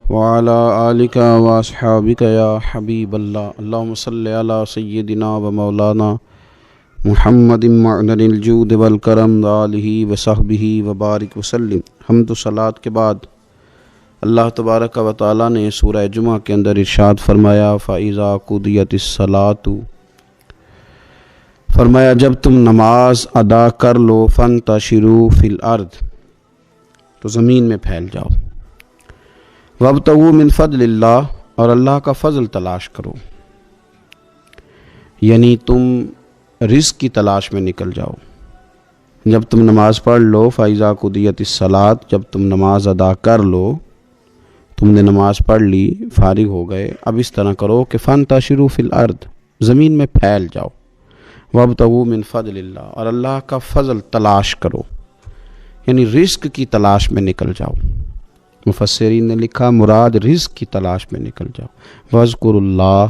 وعلى آلك وأصحابك يا حبيب الله اللهم صل على سيدنا ومولانا محمد معدن الجود والکرم وآلہ وصحبہ وبارک وسلم۔ حمد و صلات کے بعد اللہ تبارک و تعالیٰ نے سورہ جمعہ کے اندر ارشاد فرمایا فَإِذَا قُضِيَتِ الصَّلَاةُ، فرمایا جب تم نماز ادا کر لو فَانْتَشِرُوا فِي الْأَرْضِ، تو زمین میں پھیل جاؤ، وَابْتَغُوا مِنْ فَضْلِ اللَّهِ، اور اللہ کا فضل تلاش کرو، یعنی تم رزق کی تلاش میں نکل جاؤ۔ جب تم نماز پڑھ لو فَإِذَا قُضِيَتِ الصَّلَاةُ، جب تم نماز ادا کر لو، تم نے نماز پڑھ لی، فارغ ہو گئے، اب اس طرح کرو کہ فَانْتَشِرُوا فِي الْأَرْضِ، زمین میں پھیل جاؤ، وَابْتَغُوا مِنْ فَضْلِ اللَّهِ، اور اللہ کا فضل تلاش کرو، یعنی رزق کی تلاش میں نکل جاؤ۔ مفسرین نے لکھا مراد رزق کی تلاش میں نکل جاؤ۔ وَاذْكُرُوا اللَّهَ،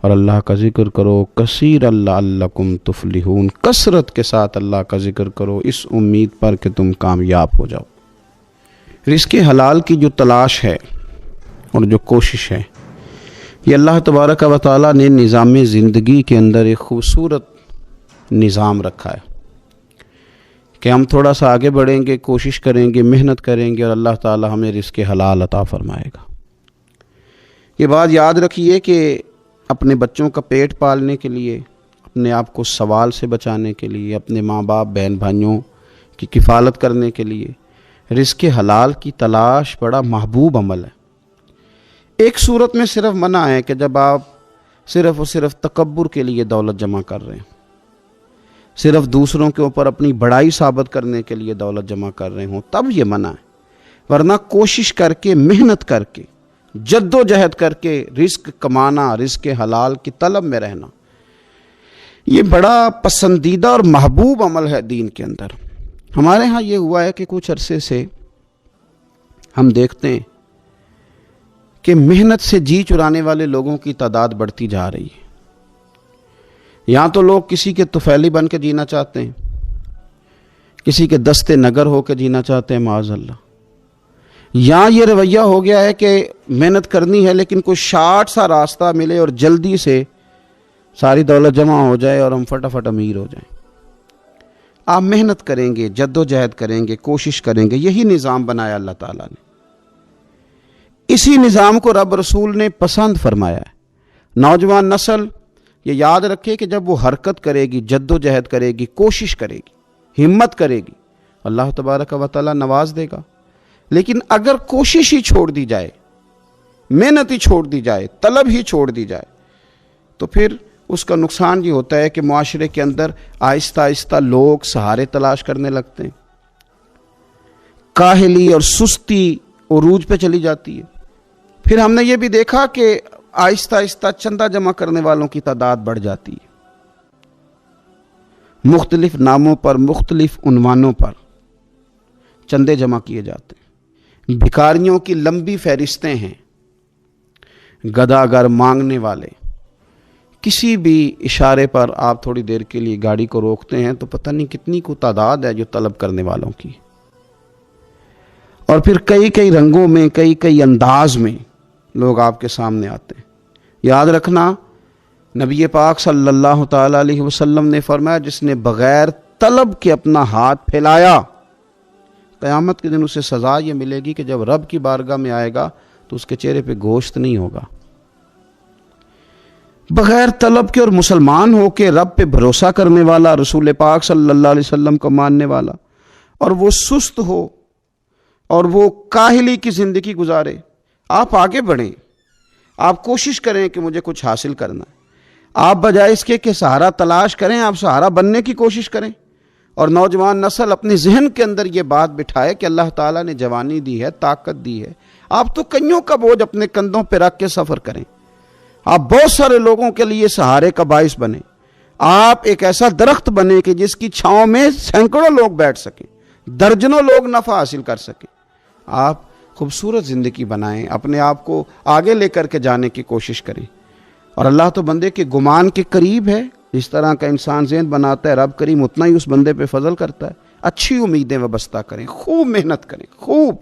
اور اللہ کا ذکر کرو، کثیرا لعلکم تفلحون، کثرت کے ساتھ اللہ کا ذکر کرو اس امید پر کہ تم کامیاب ہو جاؤ۔ رزق حلال کی جو تلاش ہے اور جو کوشش ہے، یہ اللہ تبارک و تعالیٰ نے نظام زندگی کے اندر ایک خوبصورت نظام رکھا ہے کہ ہم تھوڑا سا آگے بڑھیں گے، کوشش کریں گے، محنت کریں گے اور اللہ تعالیٰ ہمیں رزق حلال عطا فرمائے گا۔ یہ بات یاد رکھیے کہ اپنے بچوں کا پیٹ پالنے کے لیے، اپنے آپ کو سوال سے بچانے کے لیے، اپنے ماں باپ بہن بھائیوں کی کفالت کرنے کے لیے رزق حلال کی تلاش بڑا محبوب عمل ہے۔ ایک صورت میں صرف منع ہے کہ جب آپ صرف اور صرف تکبر کے لیے دولت جمع کر رہے ہیں، صرف دوسروں کے اوپر اپنی بڑائی ثابت کرنے کے لیے دولت جمع کر رہے ہوں، تب یہ منع ہے، ورنہ کوشش کر کے، محنت کر کے، جد و جہد کر کے رزق کمانا، رزق حلال کی طلب میں رہنا، یہ بڑا پسندیدہ اور محبوب عمل ہے دین کے اندر۔ ہمارے ہاں یہ ہوا ہے کہ کچھ عرصے سے ہم دیکھتے ہیں کہ محنت سے جی چرانے والے لوگوں کی تعداد بڑھتی جا رہی ہے۔ یہاں تو لوگ کسی کے طفیلی بن کے جینا چاہتے ہیں، کسی کے دستے نگر ہو کے جینا چاہتے ہیں، معاذ اللہ۔ یہاں یہ رویہ ہو گیا ہے کہ محنت کرنی ہے لیکن کوئی شارٹ سا راستہ ملے اور جلدی سے ساری دولت جمع ہو جائے اور ہم فٹافٹ امیر ہو جائیں۔ آپ محنت کریں گے، جد و جہد کریں گے، کوشش کریں گے، یہی نظام بنایا اللہ تعالیٰ نے۔ اسی نظام کو رب رسول نے پسند فرمایا ہے۔ نوجوان نسل یہ یاد رکھے کہ جب وہ حرکت کرے گی، جد و جہد کرے گی، کوشش کرے گی، ہمت کرے گی، اللہ تبارک و تعالیٰ نواز دے گا۔ لیکن اگر کوشش ہی چھوڑ دی جائے، محنت ہی چھوڑ دی جائے، طلب ہی چھوڑ دی جائے، تو پھر اس کا نقصان یہ ہوتا ہے کہ معاشرے کے اندر آہستہ آہستہ لوگ سہارے تلاش کرنے لگتے ہیں، کاہلی اور سستی عروج پہ چلی جاتی ہے۔ پھر ہم نے یہ بھی دیکھا کہ آہستہ آہستہ چندہ جمع کرنے والوں کی تعداد بڑھ جاتی ہے، مختلف ناموں پر، مختلف عنوانوں پر چندے جمع کیے جاتے ہیں۔ بھکاریوں کی لمبی فہرستیں ہیں، گداگر مانگنے والے۔ کسی بھی اشارے پر آپ تھوڑی دیر کے لیے گاڑی کو روکتے ہیں تو پتہ نہیں کتنی کو تعداد ہے جو طلب کرنے والوں کی، اور پھر کئی کئی رنگوں میں، کئی کئی انداز میں لوگ آپ کے سامنے آتے ہیں۔ یاد رکھنا نبی پاک صلی اللہ تعالیٰ علیہ وسلم نے فرمایا جس نے بغیر طلب کے اپنا ہاتھ پھیلایا، قیامت کے دن اسے سزا یہ ملے گی کہ جب رب کی بارگاہ میں آئے گا تو اس کے چہرے پہ گوشت نہیں ہوگا۔ بغیر طلب کے اور مسلمان ہو کے رب پہ بھروسہ کرنے والا، رسول پاک صلی اللہ علیہ وسلم کو ماننے والا، اور وہ سست ہو اور وہ کاہلی کی زندگی گزارے، آپ آگے بڑھیں، آپ کوشش کریں کہ مجھے کچھ حاصل کرنا ہے۔ آپ بجائے اس کے کہ سہارا تلاش کریں، آپ سہارا بننے کی کوشش کریں۔ اور نوجوان نسل اپنے ذہن کے اندر یہ بات بٹھائے کہ اللہ تعالیٰ نے جوانی دی ہے، طاقت دی ہے، آپ تو کئیوں کا بوجھ اپنے کندھوں پہ رکھ کے سفر کریں، آپ بہت سارے لوگوں کے لیے سہارے کا باعث بنیں، آپ ایک ایسا درخت بنیں کہ جس کی چھاؤں میں سینکڑوں لوگ بیٹھ سکیں، درجنوں لوگ نفع حاصل کر سکیں۔ آپ خوبصورت زندگی بنائیں، اپنے آپ کو آگے لے کر کے جانے کی کوشش کریں۔ اور اللہ تو بندے کے گمان کے قریب ہے، جس طرح کا انسان ذہن بناتا ہے رب کریم اتنا ہی اس بندے پہ فضل کرتا ہے۔ اچھی امیدیں وابستہ کریں، خوب محنت کریں، خوب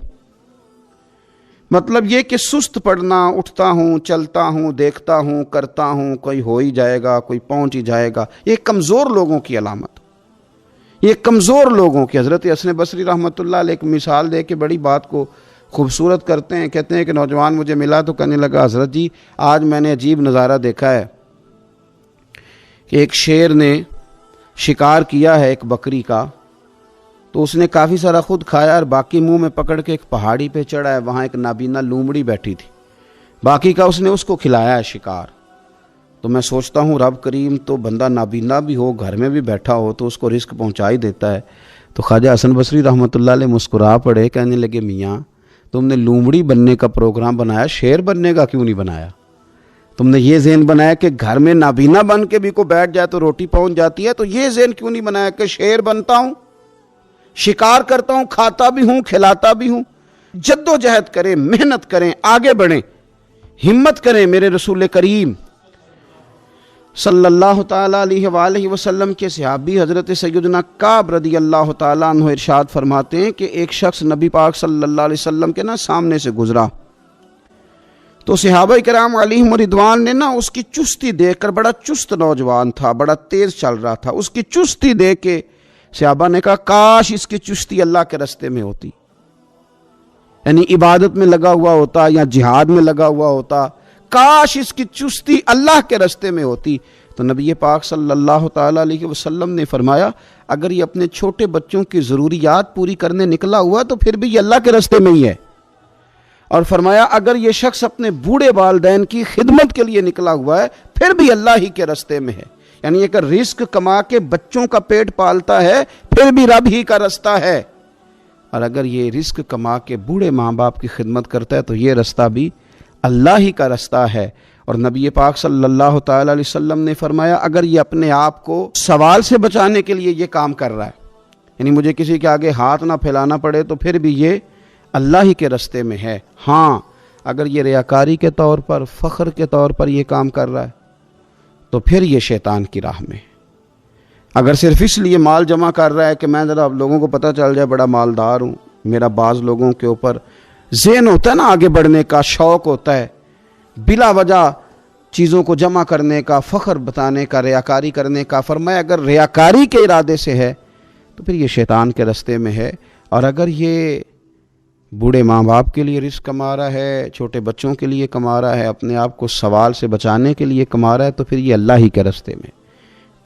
مطلب یہ کہ سست پڑنا، اٹھتا ہوں، چلتا ہوں، دیکھتا ہوں، کرتا ہوں، کوئی ہو ہی جائے گا، کوئی پہنچ ہی جائے گا، یہ کمزور لوگوں کی علامت، یہ کمزور لوگوں کی۔ حضرت حسن بصری رحمۃ اللہ علیہ ایک مثال دے کے بڑی بات کو خوبصورت کرتے ہیں۔ کہتے ہیں کہ نوجوان مجھے ملا تو کہنے لگا حضرت جی آج میں نے عجیب نظارہ دیکھا ہے کہ ایک شیر نے شکار کیا ہے ایک بکری کا، تو اس نے کافی سارا خود کھایا اور باقی منہ میں پکڑ کے ایک پہاڑی پہ چڑھا ہے، وہاں ایک نابینا لومڑی بیٹھی تھی، باقی کا اس نے اس کو کھلایا ہے شکار۔ تو میں سوچتا ہوں رب کریم تو بندہ نابینا بھی ہو، گھر میں بھی بیٹھا ہو تو اس کو رزق پہنچا ہی دیتا ہے۔ تو خواجہ حسن بصری رحمۃ اللہ علیہ مسکرا پڑے، کہنے لگے میاں تم نے لومڑی بننے کا پروگرام بنایا، شیر بننے کا کیوں نہیں بنایا؟ تم نے یہ ذہن بنایا کہ گھر میں نابینا بن کے بھی کوئی بیٹھ جائے تو روٹی پہنچ جاتی ہے، تو یہ ذہن کیوں نہیں بنایا کہ شیر بنتا ہوں، شکار کرتا ہوں، کھاتا بھی ہوں، کھلاتا بھی ہوں۔ جد و جہد کریں، محنت کریں، آگے بڑھیں، ہمت کریں۔ میرے رسول کریم صلی اللہ تعالیٰ علیہ وآلہ وسلم کے صحابی حضرت سیدنا کعب رضی اللہ تعالیٰ عنہ ارشاد فرماتے ہیں کہ ایک شخص نبی پاک صلی اللہ علیہ وسلم کے سامنے سے گزرا، تو صحابہ کرام علیہم رضوان نے اس کی چستی دیکھ کر، بڑا چست نوجوان تھا، بڑا تیز چل رہا تھا، اس کی چستی دیکھ کے صحابہ نے کہا کاش اس کی چستی اللہ کے راستے میں ہوتی، یعنی عبادت میں لگا ہوا ہوتا یا جہاد میں لگا ہوا ہوتا، کاش اس کی چستی اللہ کے راستے میں ہوتی۔ تو نبی پاک صلی اللہ تعالیٰ علیہ وسلم نے فرمایا اگر یہ اپنے چھوٹے بچوں کی ضروریات پوری کرنے نکلا ہوا تو پھر بھی یہ اللہ کے راستے میں ہی ہے، اور فرمایا اگر یہ شخص اپنے بوڑھے والدین کی خدمت کے لیے نکلا ہوا ہے پھر بھی اللہ ہی کے راستے میں ہے، یعنی اگر رزق کما کے بچوں کا پیٹ پالتا ہے پھر بھی رب ہی کا راستہ ہے، اور اگر یہ رزق کما کے بوڑھے ماں باپ کی خدمت کرتا ہے تو یہ راستہ بھی اللہ ہی کا راستہ ہے۔ اور نبی پاک صلی اللہ تعالیٰ علیہ وسلم نے فرمایا اگر یہ اپنے آپ کو سوال سے بچانے کے لیے یہ کام کر رہا ہے، یعنی مجھے کسی کے آگے ہاتھ نہ پھیلانا پڑے، تو پھر بھی یہ اللہ ہی کے راستے میں ہے۔ ہاں اگر یہ ریاکاری کے طور پر، فخر کے طور پر یہ کام کر رہا ہے تو پھر یہ شیطان کی راہ میں۔ اگر صرف اس لیے مال جمع کر رہا ہے کہ میں ذرا لوگوں کو پتہ چل جائے بڑا مالدار ہوں، میرا بعض لوگوں کے اوپر ذہن ہوتا ہے آگے بڑھنے کا، شوق ہوتا ہے بلا وجہ چیزوں کو جمع کرنے کا، فخر بتانے کا، ریاکاری کرنے کا، فرمایا اگر ریاکاری کے ارادے سے ہے تو پھر یہ شیطان کے راستے میں ہے، اور اگر یہ بوڑھے ماں باپ کے لیے رزق کما رہا ہے، چھوٹے بچوں کے لیے کما رہا ہے، اپنے آپ کو سوال سے بچانے کے لیے کما رہا ہے، تو پھر یہ اللہ ہی کے راستے میں،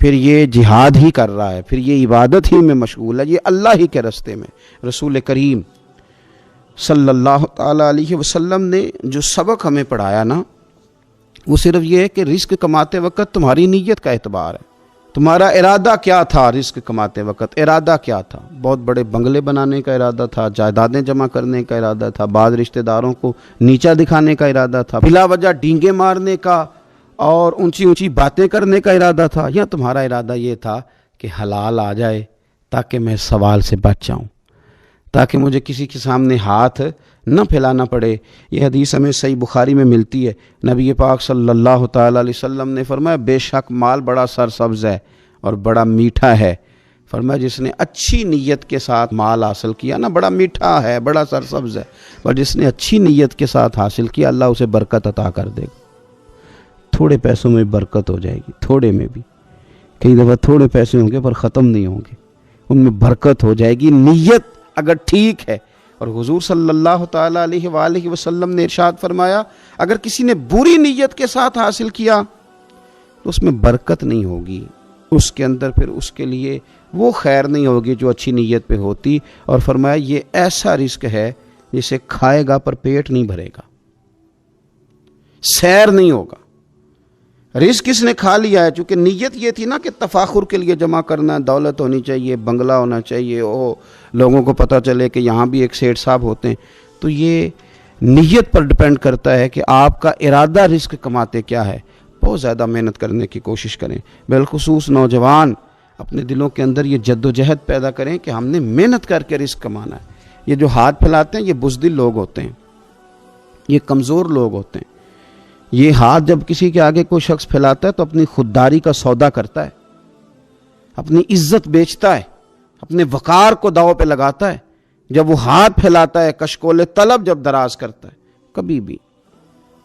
پھر یہ جہاد ہی کر رہا ہے، پھر یہ عبادت ہی میں مشغول ہے، یہ اللہ ہی کے راستے میں۔ رسول کریم صلی اللہ تعالیٰ علیہ وسلم نے جو سبق ہمیں پڑھایا وہ صرف یہ ہے کہ رزق کماتے وقت تمہاری نیت کا اعتبار ہے، تمہارا ارادہ کیا تھا؟ رزق کماتے وقت ارادہ کیا تھا؟ بہت بڑے بنگلے بنانے کا ارادہ تھا، جائیدادیں جمع کرنے کا ارادہ تھا، بعض رشتہ داروں کو نیچا دکھانے کا ارادہ تھا، بلا وجہ ڈینگے مارنے کا اور اونچی اونچی باتیں کرنے کا ارادہ تھا، یا تمہارا ارادہ یہ تھا کہ حلال آ جائے تاکہ میں سوال سے بچ جاؤں، تاکہ مجھے کسی کے سامنے ہاتھ نہ پھیلانا پڑے؟ یہ حدیث ہمیں صحیح بخاری میں ملتی ہے۔ نبی پاک صلی اللہ تعالیٰ علیہ وسلم نے فرمایا بے شک مال بڑا سرسبز ہے اور بڑا میٹھا ہے، فرمایا جس نے اچھی نیت کے ساتھ مال حاصل کیا بڑا میٹھا ہے، بڑا سرسبز ہے، اور جس نے اچھی نیت کے ساتھ حاصل کیا اللہ اسے برکت عطا کر دے گا۔ تھوڑے پیسوں میں برکت ہو جائے گی، تھوڑے میں بھی، کئی دفعہ تھوڑے پیسے ہوں گے پر ختم نہیں ہوں گے، ان میں برکت ہو جائے گی، نیت اگر ٹھیک ہے۔ اور حضور صلی اللہ تعالیٰ علیہ وآلہ وسلم نے ارشاد فرمایا اگر کسی نے بری نیت کے ساتھ حاصل کیا تو اس میں برکت نہیں ہوگی، اس کے اندر پھر اس کے لیے وہ خیر نہیں ہوگی جو اچھی نیت پہ ہوتی، اور فرمایا یہ ایسا رزق ہے جسے کھائے گا پر پیٹ نہیں بھرے گا، سیر نہیں ہوگا۔ رزق کس نے کھا لیا ہے، چونکہ نیت یہ تھی کہ تفاخر کے لیے جمع کرنا، دولت ہونی چاہیے، بنگلہ ہونا چاہیے، لوگوں کو پتہ چلے کہ یہاں بھی ایک سیٹ صاحب ہوتے ہیں، تو یہ نیت پر ڈیپینڈ کرتا ہے کہ آپ کا ارادہ رزق کماتے کیا ہے۔ بہت زیادہ محنت کرنے کی کوشش کریں، بالخصوص نوجوان اپنے دلوں کے اندر یہ جد و جہد پیدا کریں کہ ہم نے محنت کر کے رزق کمانا ہے۔ یہ جو ہاتھ پھیلاتے ہیں یہ بزدل لوگ ہوتے ہیں، یہ کمزور لوگ ہوتے ہیں۔ یہ ہاتھ جب کسی کے آگے کوئی شخص پھیلاتا ہے تو اپنی خودداری کا سودا کرتا ہے، اپنی عزت بیچتا ہے، اپنے وقار کو داؤ پہ لگاتا ہے۔ جب وہ ہاتھ پھیلاتا ہے، کشکول طلب جب دراز کرتا ہے، کبھی بھی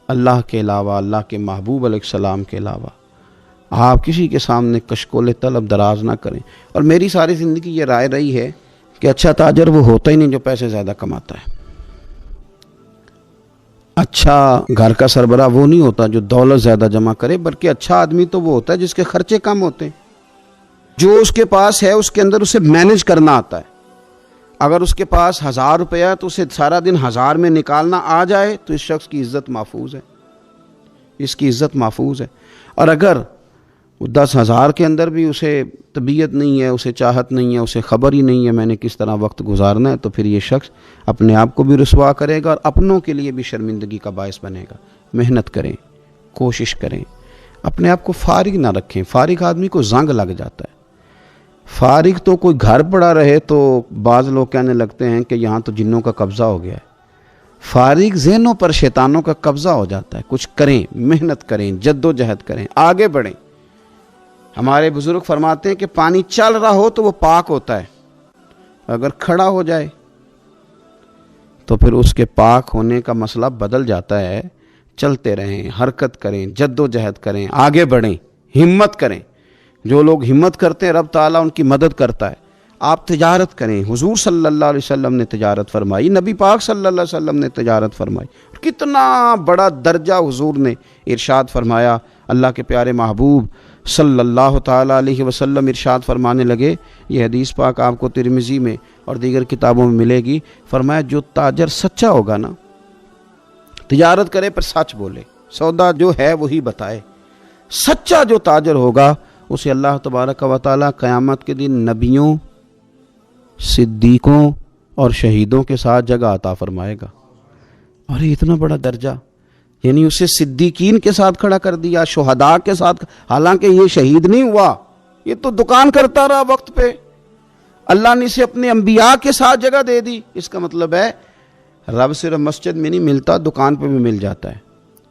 اللہ کے علاوہ، اللہ کے محبوب علیہ السلام کے علاوہ آپ کسی کے سامنے کشکول طلب دراز نہ کریں۔ اور میری ساری زندگی یہ رائے رہی ہے کہ اچھا تاجر وہ ہوتا ہی نہیں جو پیسے زیادہ کماتا ہے، اچھا گھر کا سربراہ وہ نہیں ہوتا جو دولت زیادہ جمع کرے، بلکہ اچھا آدمی تو وہ ہوتا ہے جس کے خرچے کم ہوتے ہیں، جو اس کے پاس ہے اس کے اندر اسے مینج کرنا آتا ہے۔ اگر اس کے پاس 1000 روپیہ ہے تو اسے سارا دن 1000 میں نکالنا آ جائے تو اس شخص کی عزت محفوظ ہے، اس کی عزت محفوظ ہے۔ اور اگر 10,000 کے اندر بھی اسے طبیعت نہیں ہے، اسے چاہت نہیں ہے، اسے خبر ہی نہیں ہے میں نے کس طرح وقت گزارنا ہے، تو پھر یہ شخص اپنے آپ کو بھی رسوا کرے گا اور اپنوں کے لیے بھی شرمندگی کا باعث بنے گا۔ محنت کریں، کوشش کریں، اپنے آپ کو فارغ نہ رکھیں۔ فارغ آدمی کو زنگ لگ جاتا ہے۔ فارغ تو کوئی گھر پڑا رہے تو بعض لوگ کہنے لگتے ہیں کہ یہاں تو جنوں کا قبضہ ہو گیا ہے۔ فارغ ذہنوں پر شیطانوں کا قبضہ ہو جاتا ہے۔ کچھ کریں، محنت کریں، جد و جہد کریں، آگے بڑھیں۔ ہمارے بزرگ فرماتے ہیں کہ پانی چل رہا ہو تو وہ پاک ہوتا ہے، اگر کھڑا ہو جائے تو پھر اس کے پاک ہونے کا مسئلہ بدل جاتا ہے۔ چلتے رہیں، حرکت کریں، جد و جہد کریں، آگے بڑھیں، ہمت کریں۔ جو لوگ ہمت کرتے ہیں رب تعالیٰ ان کی مدد کرتا ہے۔ آپ تجارت کریں، حضور صلی اللہ علیہ وسلم نے تجارت فرمائی، نبی پاک صلی اللہ علیہ وسلم نے تجارت فرمائی، کتنا بڑا درجہ حضور نے ارشاد فرمایا۔ اللہ کے پیارے محبوب صلی اللہ تعالیٰ علیہ وسلم ارشاد فرمانے لگے، یہ حدیث پاک آپ کو ترمذی میں اور دیگر کتابوں میں ملے گی، فرمایا جو تاجر سچا ہوگا نا، تجارت کرے پر سچ بولے، سودا جو ہے وہی بتائے، سچا جو تاجر ہوگا اسے اللہ تبارک و تعالیٰ قیامت کے دن نبیوں، صدیقوں اور شہیدوں کے ساتھ جگہ عطا فرمائے گا۔ اور یہ اتنا بڑا درجہ، یعنی اسے صدیقین کے ساتھ کھڑا کر دیا، شہداء کے ساتھ، حالانکہ یہ شہید نہیں ہوا، یہ تو دکان کرتا رہا وقت پہ، اللہ نے اسے اپنے انبیاء کے ساتھ جگہ دے دی۔ اس کا مطلب ہے رب صرف مسجد میں نہیں ملتا، دکان پہ بھی مل جاتا ہے۔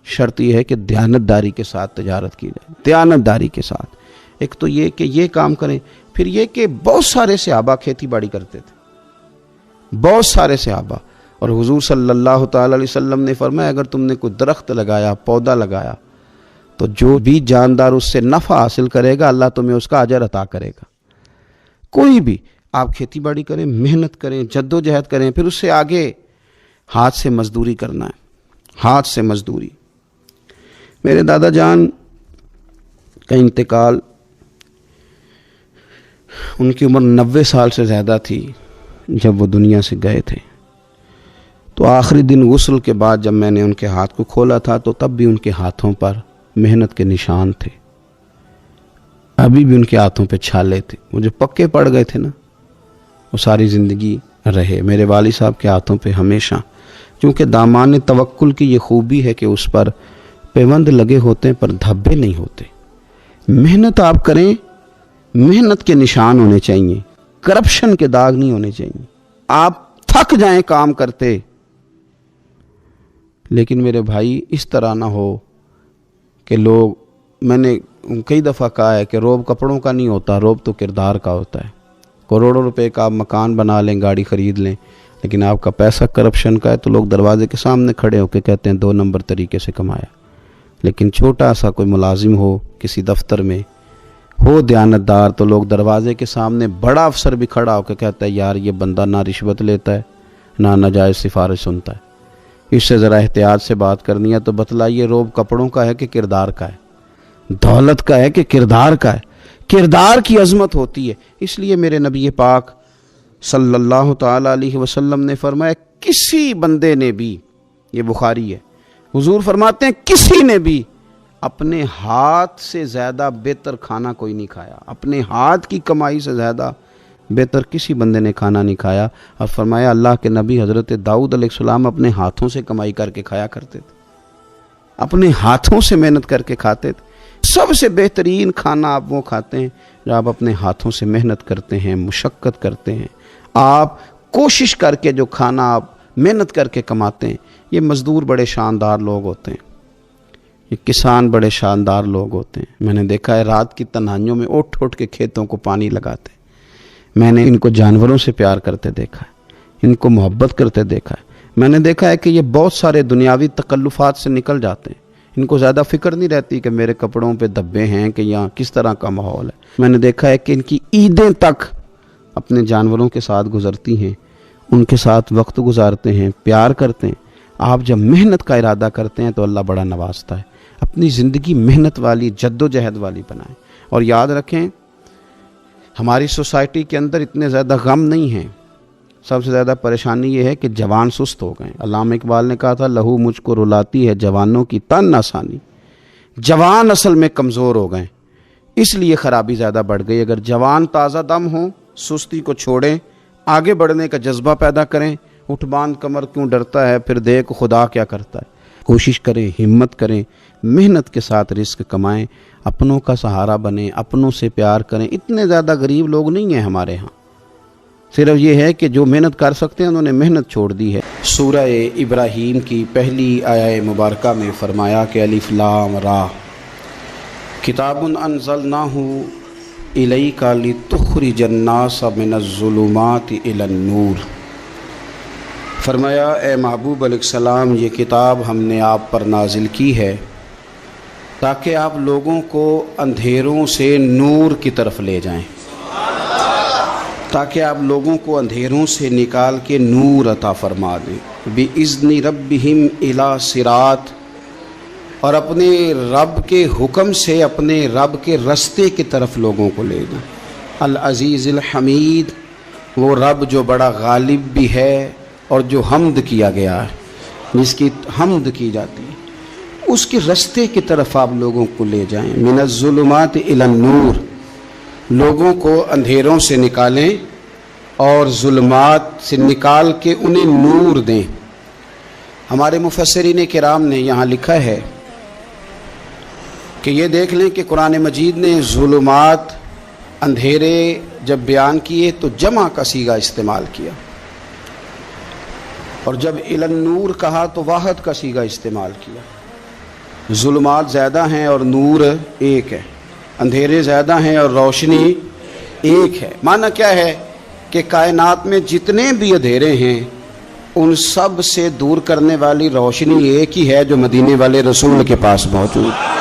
شرط یہ ہے کہ دیانتداری کے ساتھ تجارت کی جائے، دیانتداری کے ساتھ۔ ایک تو یہ کہ یہ کام کریں، پھر یہ کہ بہت سارے صحابہ کھیتی باڑی کرتے تھے، بہت سارے صحابہ، اور حضور صلی اللہ تعالی علیہ وسلم نے فرمایا اگر تم نے کوئی درخت لگایا، پودا لگایا، تو جو بھی جاندار اس سے نفع حاصل کرے گا اللہ تمہیں اس کا اجر عطا کرے گا۔ کوئی بھی آپ کھیتی باڑی کریں، محنت کریں، جد و جہد کریں، پھر اس سے آگے ہاتھ سے مزدوری کرنا ہے، ہاتھ سے مزدوری۔ میرے دادا جان کا انتقال، ان کی عمر 90 سال سے زیادہ تھی جب وہ دنیا سے گئے تھے۔ تو آخری دن غسل کے بعد جب میں نے ان کے ہاتھ کو کھولا تھا تو تب بھی ان کے ہاتھوں پر محنت کے نشان تھے، ابھی بھی ان کے ہاتھوں پہ چھالے تھے، وہ جو پکے پڑ گئے تھے نا وہ ساری زندگی رہے میرے والد صاحب کے ہاتھوں پہ ہمیشہ۔ کیونکہ دامان توکل کی یہ خوبی ہے کہ اس پر پیوند لگے ہوتے ہیں پر دھبے نہیں ہوتے۔ محنت آپ کریں، محنت کے نشان ہونے چاہیے، کرپشن کے داغ نہیں ہونے چاہیے۔ آپ تھک جائیں کام کرتے، لیکن میرے بھائی اس طرح نہ ہو کہ لوگ، میں نے کئی دفعہ کہا ہے کہ روب کپڑوں کا نہیں ہوتا، روب تو کردار کا ہوتا ہے۔ کروڑوں روپے کا آپ مکان بنا لیں، گاڑی خرید لیں، لیکن آپ کا پیسہ کرپشن کا ہے تو لوگ دروازے کے سامنے کھڑے ہو کے کہتے ہیں 2 نمبر طریقے سے کمایا۔ لیکن چھوٹا سا کوئی ملازم ہو کسی دفتر میں، ہو دیانتدار، تو لوگ دروازے کے سامنے بڑا افسر بھی کھڑا ہو کے کہتا ہے یار یہ بندہ نہ رشوت لیتا ہے نہ ناجائز سفارش سنتا ہے، اس سے ذرا احتیاط سے بات کرنی ہے۔ تو بتلائیے روب کپڑوں کا ہے کہ کردار کا ہے، دولت کا ہے کہ کردار کا ہے؟ کردار کی عظمت ہوتی ہے۔ اس لیے میرے نبی پاک صلی اللہ تعالی علیہ وسلم نے فرمایا کسی بندے نے بھی، یہ بخاری ہے، حضور فرماتے ہیں کسی نے بھی اپنے ہاتھ سے زیادہ بہتر کھانا کوئی نہیں کھایا، اپنے ہاتھ کی کمائی سے زیادہ بہتر کسی بندے نے کھانا نہیں کھایا۔ اور فرمایا اللہ کے نبی حضرت داؤد علیہ السلام اپنے ہاتھوں سے کمائی کر کے کھایا کرتے تھے، اپنے ہاتھوں سے محنت کر کے کھاتے تھے۔ سب سے بہترین کھانا آپ وہ کھاتے ہیں جو آپ اپنے ہاتھوں سے محنت کرتے ہیں، مشقت کرتے ہیں، آپ کوشش کر کے جو کھانا آپ محنت کر کے کماتے ہیں۔ یہ مزدور بڑے شاندار لوگ ہوتے ہیں، یہ کسان بڑے شاندار لوگ ہوتے ہیں۔ میں نے دیکھا ہے رات کی تنہائیوں میں اٹھ اٹھ کے کھیتوں کو پانی لگاتے ہیں۔ میں نے ان کو جانوروں سے پیار کرتے دیکھا ہے، ان کو محبت کرتے دیکھا ہے۔ میں نے دیکھا ہے کہ یہ بہت سارے دنیاوی تکلفات سے نکل جاتے ہیں، ان کو زیادہ فکر نہیں رہتی کہ میرے کپڑوں پہ دھبے ہیں کہ یہاں کس طرح کا ماحول ہے۔ میں نے دیکھا ہے کہ ان کی عیدیں تک اپنے جانوروں کے ساتھ گزرتی ہیں، ان کے ساتھ وقت گزارتے ہیں، پیار کرتے ہیں۔ آپ جب محنت کا ارادہ کرتے ہیں تو اللہ بڑا نوازتا ہے۔ اپنی زندگی محنت والی، جد و جہد والی بنائیں، اور یاد رکھیں ہماری سوسائٹی کے اندر اتنے زیادہ غم نہیں ہیں، سب سے زیادہ پریشانی یہ ہے کہ جوان سست ہو گئے۔ علامہ اقبال نے کہا تھا لہو مجھ کو رلاتی ہے جوانوں کی تن آسانی۔ جوان اصل میں کمزور ہو گئے، اس لیے خرابی زیادہ بڑھ گئی۔ اگر جوان تازہ دم ہوں، سستی کو چھوڑیں، آگے بڑھنے کا جذبہ پیدا کریں۔ اٹھ باندھ کمر کیوں ڈرتا ہے، پھر دیکھ خدا کیا کرتا ہے۔ کوشش کریں، ہمت کریں، محنت کے ساتھ رزق کمائیں، اپنوں کا سہارا بنیں، اپنوں سے پیار کریں۔ اتنے زیادہ غریب لوگ نہیں ہیں ہمارے ہاں، صرف یہ ہے کہ جو محنت کر سکتے ہیں انہوں نے محنت چھوڑ دی ہے۔ سورہ ابراہیم کی پہلی آیہ مبارکہ میں فرمایا کہ الف لام را کتاب انزلناہ الیک لتخرج الناس من الظلمات الی النور۔ فرمایا اے محبوب علیہ السلام، یہ کتاب ہم نے آپ پر نازل کی ہے تاکہ آپ لوگوں کو اندھیروں سے نور کی طرف لے جائیں، تاکہ آپ لوگوں کو اندھیروں سے نکال کے نور عطا فرما دیں۔ بِإِذْنِ رَبِّهِمْ إِلَى صِرَاط، اور اپنے رب کے حکم سے اپنے رب کے رستے کی طرف لوگوں کو لے جائیں۔ العزیز الحمید، وہ رب جو بڑا غالب بھی ہے اور جو حمد کیا گیا ہے، جس کی حمد کی جاتی ہے، اس کے رستے کی طرف آپ لوگوں کو لے جائیں۔ من الظلمات الی النور، لوگوں کو اندھیروں سے نکالیں اور ظلمات سے نکال کے انہیں نور دیں۔ ہمارے مفسرین کرام نے یہاں لکھا ہے کہ یہ دیکھ لیں کہ قرآن مجید نے ظلمات، اندھیرے جب بیان کیے تو جمع کا صیغہ استعمال کیا، اور جب الی النور کہا تو واحد کا صیغہ استعمال کیا۔ ظلمات زیادہ ہیں اور نور ایک ہے، اندھیرے زیادہ ہیں اور روشنی ایک ہے۔ معنی کیا ہے کہ کائنات میں جتنے بھی اندھیرے ہیں ان سب سے دور کرنے والی روشنی ایک ہی ہے جو مدینے والے رسول کے پاس موجود ہے،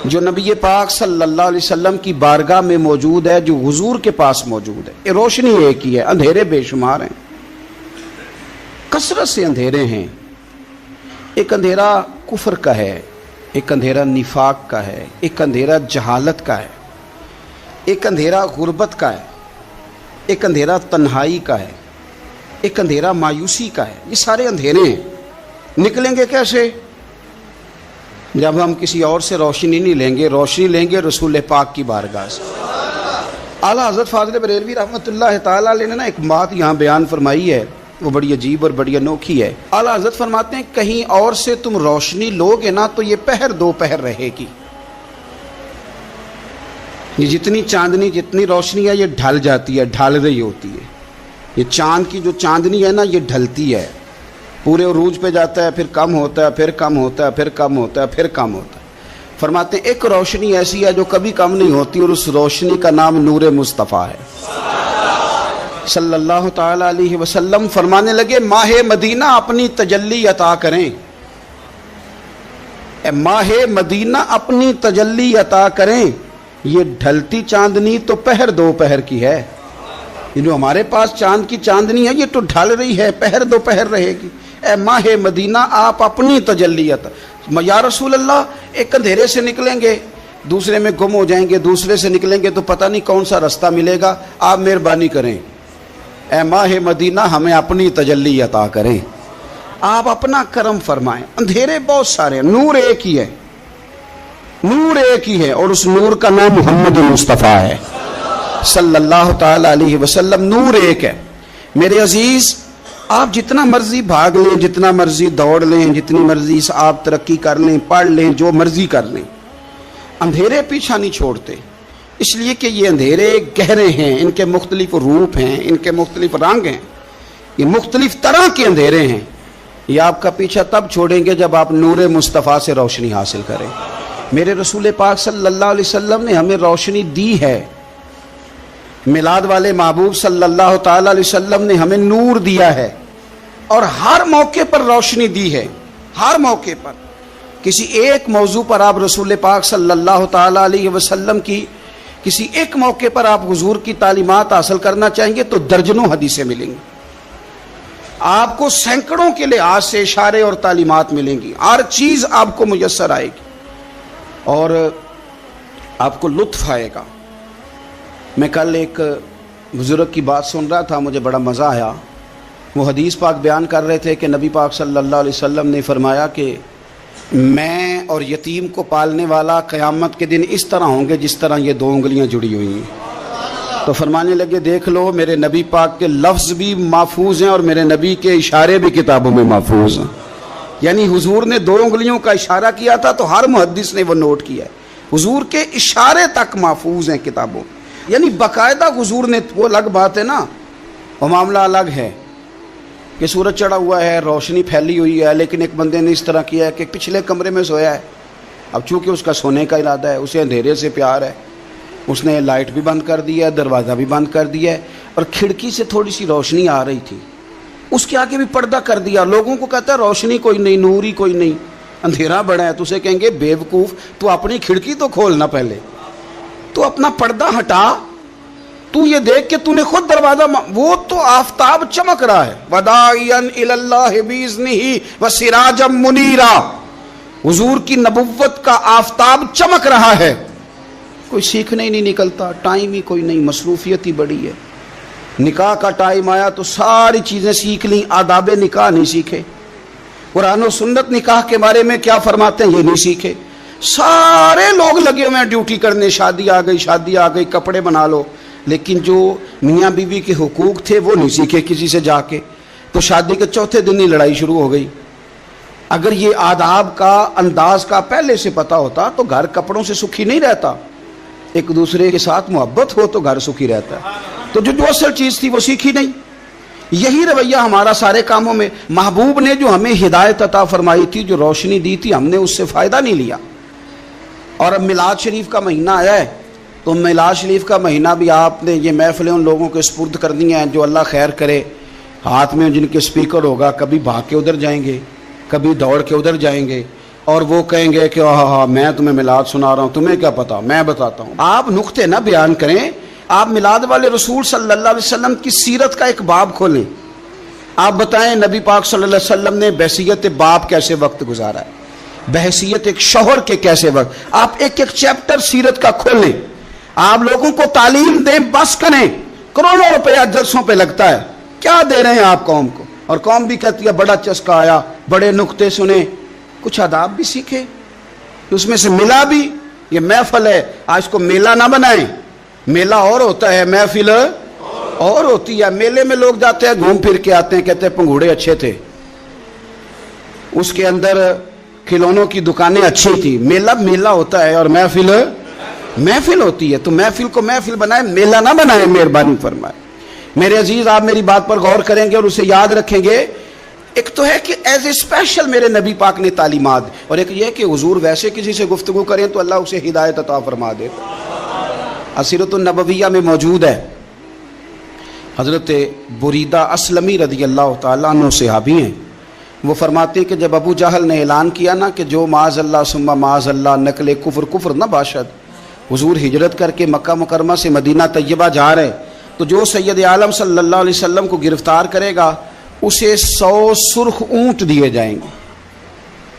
جو نبی پاک صلی اللہ علیہ وسلم کی بارگاہ میں موجود ہے، جو حضور کے پاس موجود ہے۔ یہ روشنی ایک ہی ہے، اندھیرے بے شمار ہیں، کثرت سے اندھیرے ہیں۔ ایک اندھیرا کفر کا ہے، ایک اندھیرا نفاق کا ہے، ایک اندھیرا جہالت کا ہے، ایک اندھیرا غربت کا ہے، ایک اندھیرا تنہائی کا ہے، ایک اندھیرا مایوسی کا ہے۔ یہ سارے اندھیرے ہیں، نکلیں گے کیسے؟ جب ہم کسی اور سے روشنی نہیں لیں گے، روشنی لیں گے رسول پاک کی بارگاہ سے۔ اعلیٰ حضرت فاضل بریلوی رحمۃ اللہ تعالیٰ علیہ نے ایک بات یہاں بیان فرمائی ہے، وہ بڑی عجیب اور بڑی انوکھی ہے۔ اعلیٰ حضرت فرماتے ہیں کہیں اور سے تم روشنی لو گے نا تو یہ پہر دو پہر رہے گی۔ یہ جتنی چاندنی، جتنی روشنی ہے، یہ ڈھل جاتی ہے، ڈھل رہی ہوتی ہے۔ یہ چاند کی جو چاندنی ہے نا، یہ ڈھلتی ہے، پورے عروج پہ جاتا ہے، پھر کم ہوتا ہے، پھر کم ہوتا ہے، پھر کم ہوتا ہے، پھر کم ہوتا ہے۔ فرماتے ہیں ایک روشنی ایسی ہے جو کبھی کم نہیں ہوتی، اور اس روشنی کا نام نور مصطفیٰ ہے صلی اللہ تعالی علیہ وسلم۔ فرمانے لگے ماہ مدینہ اپنی تجلی عطا کریں، اے ماہ مدینہ اپنی تجلی عطا کریں۔ یہ ڈھلتی چاندنی تو پہر دو پہر کی ہے، یہ جو ہمارے پاس چاند کی چاندنی ہے یہ تو ڈھل رہی ہے، پہر دو پہر رہے گی۔ اے ماہ مدینہ آپ اپنی تجلی عطا، یا رسول اللہ ایک اندھیرے سے نکلیں گے دوسرے میں گم ہو جائیں گے، دوسرے سے نکلیں گے تو پتہ نہیں کون سا رستہ ملے گا، آپ مہربانی کریں، اے ماہ مدینہ ہمیں اپنی تجلی عطا کریں، آپ اپنا کرم فرمائیں۔ اندھیرے بہت سارے ہیں، نور ایک ہی ہے، نور ایک ہی ہے، اور اس نور کا نام محمد مصطفیٰ ہے صلی اللہ تعالی علیہ وسلم۔ نور ایک ہے۔ میرے عزیز، آپ جتنا مرضی بھاگ لیں، جتنا مرضی دوڑ لیں، جتنی مرضی آپ ترقی کر لیں، پڑھ لیں، جو مرضی کر لیں، اندھیرے پیچھا نہیں چھوڑتے، اس لیے کہ یہ اندھیرے گہرے ہیں، ان کے مختلف روپ ہیں، ان کے مختلف رنگ ہیں، یہ مختلف طرح کے اندھیرے ہیں۔ یہ آپ کا پیچھا تب چھوڑیں گے جب آپ نور مصطفیٰ سے روشنی حاصل کریں۔ میرے رسول پاک صلی اللہ علیہ وسلم نے ہمیں روشنی دی ہے، میلاد والے محبوب صلی اللہ تعالی علیہ وسلم نے ہمیں نور دیا ہے۔ اور ہر موقع پر روشنی دی ہے، ہر موقع پر۔ کسی ایک موضوع پر آپ رسول پاک صلی اللہ تعالی علیہ وسلم کی کسی ایک موقع پر آپ حضور کی تعلیمات حاصل کرنا چاہیں گے تو درجنوں حدیثیں ملیں گی، آپ کو سینکڑوں کے لحاظ سے اشارے اور تعلیمات ملیں گی، ہر چیز آپ کو میسر آئے گی اور آپ کو لطف آئے گا۔ میں کل ایک بزرگ کی بات سن رہا تھا، مجھے بڑا مزہ آیا۔ وہ حدیث پاک بیان کر رہے تھے کہ نبی پاک صلی اللہ علیہ وسلم نے فرمایا کہ میں اور یتیم کو پالنے والا قیامت کے دن اس طرح ہوں گے جس طرح یہ دو انگلیاں جڑی ہوئی ہیں۔ تو فرمانے لگے دیکھ لو میرے نبی پاک کے لفظ بھی محفوظ ہیں اور میرے نبی کے اشارے بھی کتابوں میں محفوظ ہیں۔ یعنی حضور نے دو انگلیوں کا اشارہ کیا تھا تو ہر محدث نے وہ نوٹ کیا ہے، حضور کے اشارے تک محفوظ ہیں کتابوں میں، یعنی باقاعدہ حضور نے، وہ الگ بات ہے نا، وہ معاملہ الگ ہے کہ سورج چڑھا ہوا ہے، روشنی پھیلی ہوئی ہے، لیکن ایک بندے نے اس طرح کیا ہے کہ پچھلے کمرے میں سویا ہے، اب چونکہ اس کا سونے کا ارادہ ہے، اسے اندھیرے سے پیار ہے، اس نے لائٹ بھی بند کر دیا ہے، دروازہ بھی بند کر دیا ہے، اور کھڑکی سے تھوڑی سی روشنی آ رہی تھی، اس کے آگے بھی پردہ کر دیا، لوگوں کو کہتا ہے روشنی کوئی نہیں، نور ہی کوئی نہیں، اندھیرا بڑا ہے، تو اسے کہیں گے بے وقوف، تو اپنی کھڑکی تو کھولنا پہلے، تو اپنا پردہ ہٹا، تو یہ دیکھ کہ تو نے خود دروازہ، وہ تو آفتاب چمک رہا ہے، وَدَاعِيًا إِلَى اللَّهِ بِإِذْنِهِ وَسِرَاجًا مُنِيرًا، حضور کی نبوت کا آفتاب چمک رہا ہے، کوئی سیکھنے ہی نہیں نکلتا، ٹائم ہی کوئی نہیں، مصروفیت ہی بڑی ہے۔ نکاح کا ٹائم آیا تو ساری چیزیں سیکھ لیں، آداب نکاح نہیں سیکھے، قرآن و سنت نکاح کے بارے میں کیا فرماتے ہیں یہ نہیں سیکھے، سارے لوگ لگے ہوئے ہیں ڈیوٹی کرنے، شادی آ گئی، شادی آ گئی، کپڑے بنا لو، لیکن جو میاں بیوی کے حقوق تھے وہ نہیں سیکھے کسی سے جا کے، تو شادی کے چوتھے دن ہی لڑائی شروع ہو گئی۔ اگر یہ آداب کا، انداز کا پہلے سے پتہ ہوتا تو گھر کپڑوں سے سکھی نہیں رہتا، ایک دوسرے کے ساتھ محبت ہو تو گھر سکھی رہتا ہے، تو جو اصل چیز تھی وہ سیکھی نہیں۔ یہی رویہ ہمارا سارے کاموں میں، محبوب نے جو ہمیں ہدایت عطا فرمائی تھی، جو روشنی دی تھی، ہم نے اس سے فائدہ نہیں لیا۔ اور اب میلاد شریف کا مہینہ آیا ہے تو میلاد شریف کا مہینہ بھی آپ نے یہ محفلیں ان لوگوں کے سپرد کرنی ہیں جو اللہ خیر کرے، ہاتھ میں جن کے سپیکر ہوگا، کبھی بھاگ کے ادھر جائیں گے، کبھی دوڑ کے ادھر جائیں گے، اور وہ کہیں گے کہ ہاں میں تمہیں میلاد سنا رہا ہوں، تمہیں کیا پتا، میں بتاتا ہوں۔ آپ نقطے نہ بیان کریں، آپ میلاد والے رسول صلی اللہ علیہ وسلم کی سیرت کا ایک باب کھولیں، آپ بتائیں نبی پاک صلی اللہ علیہ وسلم نے بحیثیت باپ کیسے وقت گزارا ہے، بحیثیت ایک شوہر کے کیسے وقت، آپ ایک ایک چیپٹر سیرت کا کھولیں، آپ لوگوں کو تعلیم دیں، بس کریں، کروڑوں روپیہ جلسوں پہ لگتا ہے، کیا دے رہے ہیں آپ قوم کو، اور قوم بھی کہتی ہے بڑا چسکا آیا، بڑے نقطے سنے، کچھ آداب بھی سیکھے، اس میں سے ملا بھی، یہ محفل ہے، آج کو میلہ نہ بنائیں، میلہ اور ہوتا ہے، محفل اور ہوتی ہے۔ میلے میں لوگ جاتے ہیں، گھوم پھر کے آتے ہیں، کہتے ہیں پنگوڑے اچھے تھے، اس کے اندر کھلونوں کی دکانیں اچھی تھی، میلہ ہوتا ہے اور محفل ہوتی ہے، تو محفل کو محفل بنائیں، میلہ نہ بنائیں، مہربانی فرمائیں۔ میرے عزیز، آپ میری بات پر غور کریں گے اور اسے یاد رکھیں گے، ایک تو ہے کہ ایز اے اسپیشل میرے نبی پاک نے تعلیمات، اور ایک یہ کہ حضور ویسے کسی سے گفتگو کریں تو اللہ اسے ہدایت عطا فرما دے۔ سیرت النبویہ میں موجود ہے، حضرت بریدہ اسلمی رضی اللہ تعالیٰ عنہ صحابی ہیں، وہ فرماتے ہیں کہ جب ابو جہل نے اعلان کیا نا کہ جو معاذ اللہ ثم معاذ اللہ نقل کفر نہ باشد، حضور ہجرت کر کے مکہ مکرمہ سے مدینہ طیبہ جا رہے، تو جو سید عالم صلی اللہ علیہ وسلم کو گرفتار کرے گا اسے 100 سرخ اونٹ دیے جائیں گے۔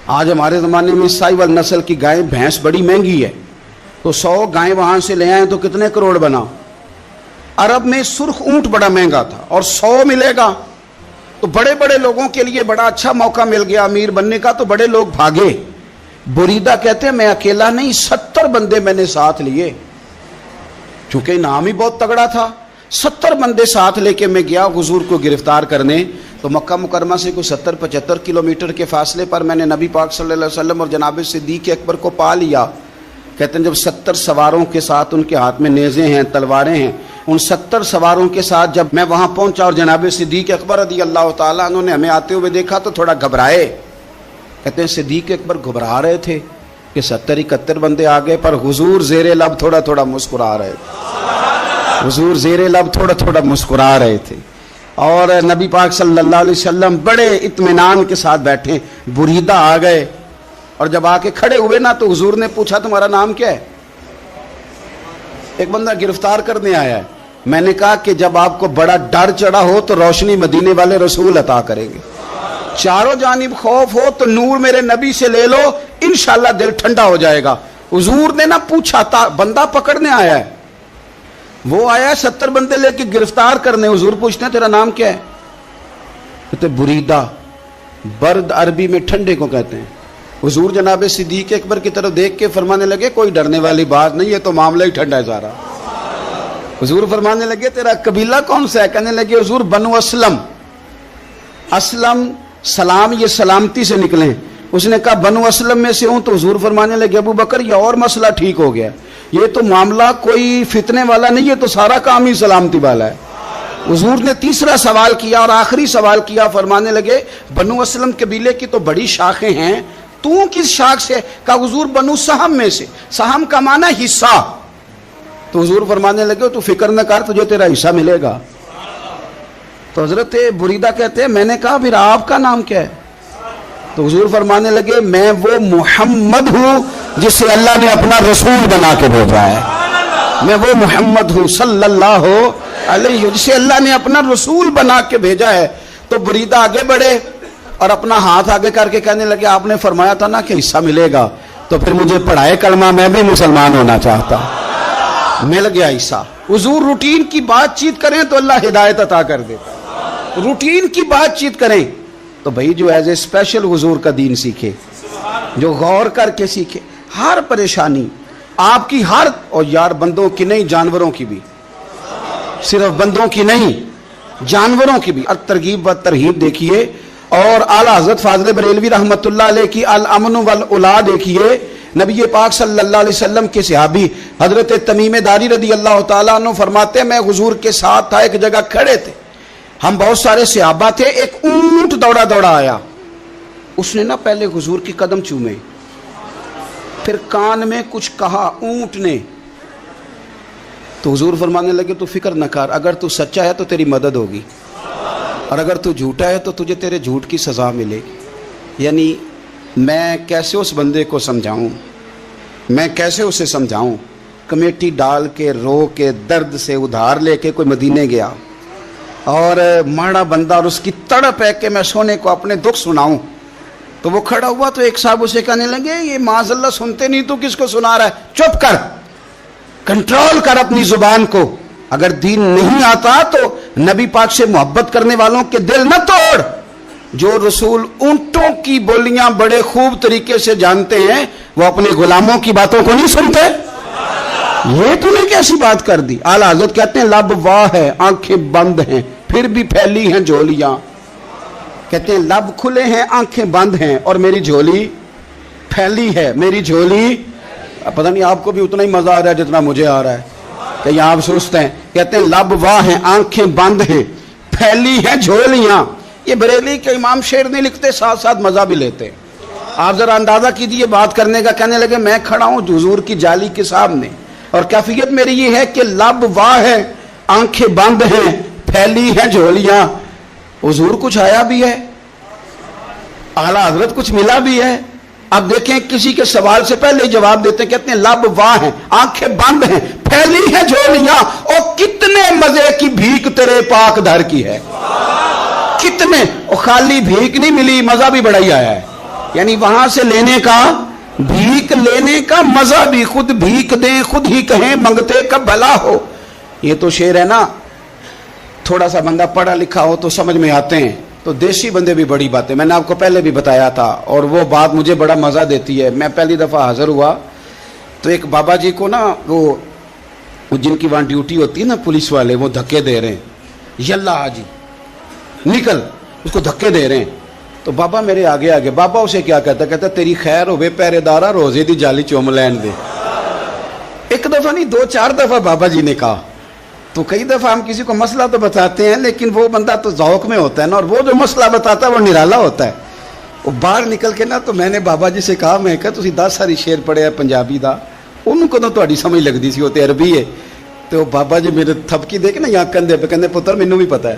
آج ہمارے زمانے میں سائیول نسل کی گائے بھینس بڑی مہنگی ہے، تو 100 گائیں وہاں سے لے آئیں تو کتنے کروڑ بنا۔ عرب میں سرخ اونٹ بڑا مہنگا تھا، اور 100 ملے گا تو بڑے بڑے لوگوں کے لیے بڑا اچھا موقع مل گیا امیر بننے کا، تو بڑے لوگ بھاگے۔ بریدہ کہتے ہیں میں اکیلا نہیں، 70 بندے میں نے ساتھ لیے، چونکہ انعام ہی بہت تگڑا تھا، 70 بندے ساتھ لے کے میں گیا حضور کو گرفتار کرنے۔ تو مکہ مکرمہ سے کوئی 70-75 کلومیٹر کے فاصلے پر میں نے نبی پاک صلی اللہ علیہ وسلم اور جناب صدیق اکبر کو پا لیا۔ کہتے ہیں جب 70 سواروں کے ساتھ، ان کے ہاتھ میں نیزے ہیں، تلواریں ہیں، ان 70 سواروں کے ساتھ جب میں وہاں پہنچا اور جناب صدیق اکبر رضی اللہ تعالیٰ عنہ نے ہمیں آتے ہوئے دیکھا تو تھوڑا گھبرائے۔ کہتے ہیں صدیق اکبر گھبرا رہے تھے کہ 70-71 بندے آ گئے، پر حضور زیر لب تھوڑا تھوڑا مسکرا رہے تھے، حضور زیر لب تھوڑا تھوڑا مسکرا رہے تھے، اور نبی پاک صلی اللہ علیہ وسلم بڑے اطمینان کے ساتھ بیٹھے. بریدہ آ گئے اور جب آ کے کھڑے ہوئے نا تو حضور نے پوچھا تمہارا نام کیا ہے؟ ایک بندہ گرفتار کرنے آیا ہے. میں نے کہا کہ جب آپ کو بڑا ڈر چڑھا ہو تو روشنی مدینے والے رسول عطا کریں گے. چاروں جانب خوف ہو تو نور میرے نبی سے لے لو، انشاءاللہ دل ٹھنڈا ہو جائے گا. حضور نے نہ پوچھا تھا، بندہ پکڑنے آیا ہے، وہ آیا 70 بندے لے کے گرفتار کرنے. حضور پوچھتے ہیں تیرا نام کیا ہے؟ کہتے بریدہ. برد عربی میں ٹھنڈے کو کہتے ہیں. حضور جناب صدیق اکبر کی طرف دیکھ کے فرمانے لگے کوئی ڈرنے والی بات نہیں، یہ تو معاملہ ہی ٹھنڈا ہے سارا. حضور فرمانے لگے تیرا قبیلہ کون سا ہے؟ کہنے لگے حضور بنو اسلم. اسلم سلام، یہ سلامتی سے نکلے. اس نے کہا بنو اسلم میں سے ہوں. تو حضور فرمانے لگے ابو بکر یہ اور مسئلہ ٹھیک ہو گیا، یہ تو معاملہ کوئی فتنے والا نہیں، یہ تو سارا کام ہی سلامتی والا ہے. حضور نے تیسرا سوال کیا اور آخری سوال کیا. فرمانے لگے بنو اسلم قبیلے کی تو بڑی شاخیں ہیں، تو کس شاخ سے؟ کہا حضور بنو سہم میں سے. سہم کا معنی حصہ. تو حضور فرمانے لگے تو فکر نہ کر، تجھے تیرا حصہ ملے گا. تو حضرت بریدہ کہتے ہیں میں نے کہا پھر آپ کا نام کیا ہے؟ تو حضور فرمانے لگے میں وہ محمد ہوں جسے اللہ نے اپنا رسول بنا کے بھیجا ہے. میں وہ محمد ہوں صلی اللہ علیہ جسے اللہ نے اپنا رسول بنا کے بھیجا ہے. تو بریدہ آگے بڑھے اور اپنا ہاتھ آگے کر کے کہنے لگے آپ نے فرمایا تھا نا کہ حصہ ملے گا، تو پھر مجھے پڑھائے کلمہ، میں بھی مسلمان ہونا چاہتا. مل گیا حصہ. حضور روٹین کی بات چیت کریں تو اللہ ہدایت عطا کر دیتا. روٹین کی بات چیت کریں تو بھائی جو ایز اے اسپیشل حضور کا دین سیکھے، جو غور کر کے سیکھے. ہر پریشانی آپ کی، ہر، اور یار بندوں کی نہیں جانوروں کی بھی، صرف بندوں کی نہیں جانوروں کی بھی. اور ترغیب و ترہیب دیکھیے. اور اعلیٰ حضرت فاضل بریلوی رحمۃ اللہ علیہ کی الامن والاولا دیکھیے. نبی پاک صلی اللہ علیہ وسلم کے صحابی حضرت تمیم داری رضی اللہ تعالیٰ عنہ فرماتے ہیں میں حضور کے ساتھ تھا، ایک جگہ کھڑے تھے، ہم بہت سارے صحابہ تھے. ایک اونٹ دوڑا دوڑا آیا، اس نے نا پہلے حضور کی قدم چومے، پھر کان میں کچھ کہا اونٹ نے. تو حضور فرمانے لگے تو فکر نہ کر، اگر تو سچا ہے تو تیری مدد ہوگی، اور اگر تو جھوٹا ہے تو تجھے تیرے جھوٹ کی سزا ملے گی. یعنی میں کیسے اس بندے کو سمجھاؤں، میں کیسے اسے سمجھاؤں. کمیٹی ڈال کے رو کے درد سے ادھار لے کے کوئی مدینے گیا، اور ماڑا بندہ، اور اس کی تڑپ ہے کہ میں سونے کو اپنے دکھ سناؤں. تو وہ کھڑا ہوا تو ایک صاحب اسے کہنے لگے یہ معاذ اللہ سنتے نہیں تو کس کو سنا رہا ہے؟ چپ کر، کنٹرول کر اپنی زبان کو. اگر دین نہیں آتا تو نبی پاک سے محبت کرنے والوں کے دل نہ توڑ. جو رسول اونٹوں کی بولیاں بڑے خوب طریقے سے جانتے ہیں وہ اپنے غلاموں کی باتوں کو نہیں سنتے. یہ تو نے کیسی بات کر دی. اعلیٰ حضرت کہتے ہیں لب واہ ہے، آنکھیں بند ہیں، پھر بھی پھیلی ہیں جھولیاں. کہتے ہیں لب کھلے ہیں، آنکھیں بند ہیں، اور میری جھولی پھیلی ہے. میری جھولی، پتہ نہیں آپ کو بھی اتنا ہی مزہ آ رہا ہے جتنا مجھے آ رہا ہے کہ یہاں آپ سوچتے ہیں. کہتے ہیں لب واہ ہیں، آنکھیں بند ہیں، پھیلی ہیں جھولیاں. یہ بریلی کے امام شعر نہیں لکھتے، ساتھ ساتھ مزہ بھی لیتے. آپ ذرا اندازہ کیجیے بات کرنے کا. کہنے لگے میں کھڑا ہوں حضور کی جالی کے سامنے، اور کیفیت میری یہ ہے کہ لب واہ ہے، آنکھیں بند ہیں، پھیلی ہیں جھولیاں. حضور کچھ آیا بھی ہے، اعلیٰ حضرت کچھ ملا بھی ہے. اب دیکھیں کسی کے سوال سے پہلے جواب دیتے ہیں. کہتے ہیں لب واہ ہیں، آنکھیں بند ہیں، پھیلی ہیں جھولیاں، اور کتنے مزے کی بھیک تیرے پاک در کی ہے. کتنے، اور خالی بھیک نہیں ملی، مزہ بھی بڑا ہی آیا ہے. یعنی وہاں سے لینے کا، بھیک لینے کا مزہ بھی، خود بھیک دیں خود ہی کہیں منگتے کا بھلا ہو. یہ تو شعر ہے نا، تھوڑا سا بندہ پڑھا لکھا ہو تو سمجھ میں آتے ہیں. تو دیسی بندے بھی بڑی باتیں، میں نے آپ کو پہلے بھی بتایا تھا، اور وہ بات مجھے بڑا مزہ دیتی ہے. میں پہلی دفعہ حاضر ہوا تو ایک بابا جی کو نا وہ جن کی وہاں ڈیوٹی ہوتی ہے نا پولیس والے، وہ دھکے دے رہے ہیں، یلا حاجی نکل، اس کو دھکے دے رہے ہیں. تو بابا میرے آگے آگے، بابا اسے کیا کہتا؟ کہتا تیری خیر ہوئے پہرے دارا، روزے دی جالی چوم لین دے. ایک دفعہ نہیں، 2-4 دفعہ بابا جی نے کہا. تو کئی دفعہ ہم کسی کو مسئلہ تو بتاتے ہیں، لیکن وہ بندہ تو ذوق میں ہوتا ہے نا، اور وہ جو مسئلہ بتاتا ہے وہ نرالا ہوتا ہے. وہ باہر نکل کے نا، تو میں نے بابا جی سے کہا، میں کہا تسی 10 ساری شعر پڑھے پنجابی دا، ان کو تو تہاڈی سمجھ لگدی سی، وہ تے عربی ہے. تو بابا جی میرے تھپکی دے کے نا یہاں کندھے پہ، کہندے پتر مینوں بھی پتہ ہے.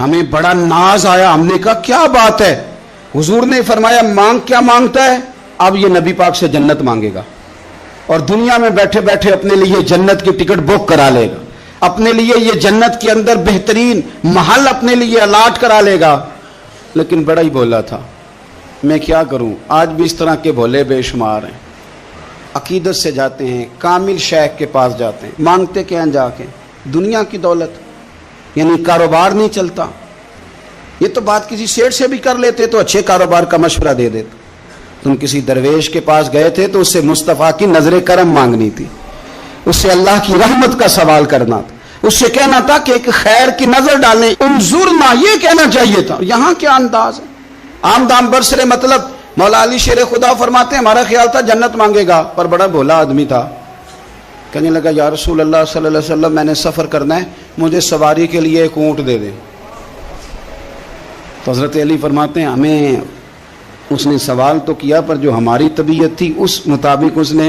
ہمیں بڑا ناز آیا، ہم نے کہا کیا بات ہے؟ حضور نے فرمایا مانگ، کیا مانگتا ہے؟ اب یہ نبی پاک سے جنت مانگے گا اور دنیا میں بیٹھے بیٹھے اپنے لیے جنت کی ٹکٹ بک کرا لے گا، اپنے لیے یہ جنت کے اندر بہترین محل اپنے لیے الاٹ کرا لے گا۔ لیکن بڑا ہی بولا تھا، میں کیا کروں، آج بھی اس طرح کے بھولے بے شمار ہیں، عقیدت سے جاتے ہیں، کامل شیخ کے پاس جاتے ہیں، مانگتے کیا ہیں جا کے؟ دنیا کی دولت، یعنی کاروبار نہیں چلتا۔ یہ تو بات کسی سیٹ سے بھی کر لیتے تو اچھے کاروبار کا مشورہ دے دیتے۔ تم کسی درویش کے پاس گئے تھے تو اس سے مصطفیٰ کی نظر کرم مانگنی تھی، اس سے اللہ کی رحمت کا سوال کرنا تھا، اس سے کہنا تھا کہ ایک خیر کی نظر ڈالیں، انظرنا، یہ کہنا چاہیے تھا۔ یہاں کیا انداز ہے، عام دام برسرے مطلب۔ مولا علی شیر خدا فرماتے ہیں ہمارا خیال تھا جنت مانگے گا، پر بڑا بھولا آدمی تھا، کہنے لگا یا رسول اللہ صلی اللہ علیہ وسلم میں نے سفر کرنا ہے، مجھے سواری کے لیے ایک اونٹ دے دیں۔ تو حضرت علی فرماتے ہیں ہمیں اس نے سوال تو کیا پر جو ہماری طبیعت تھی اس مطابق اس نے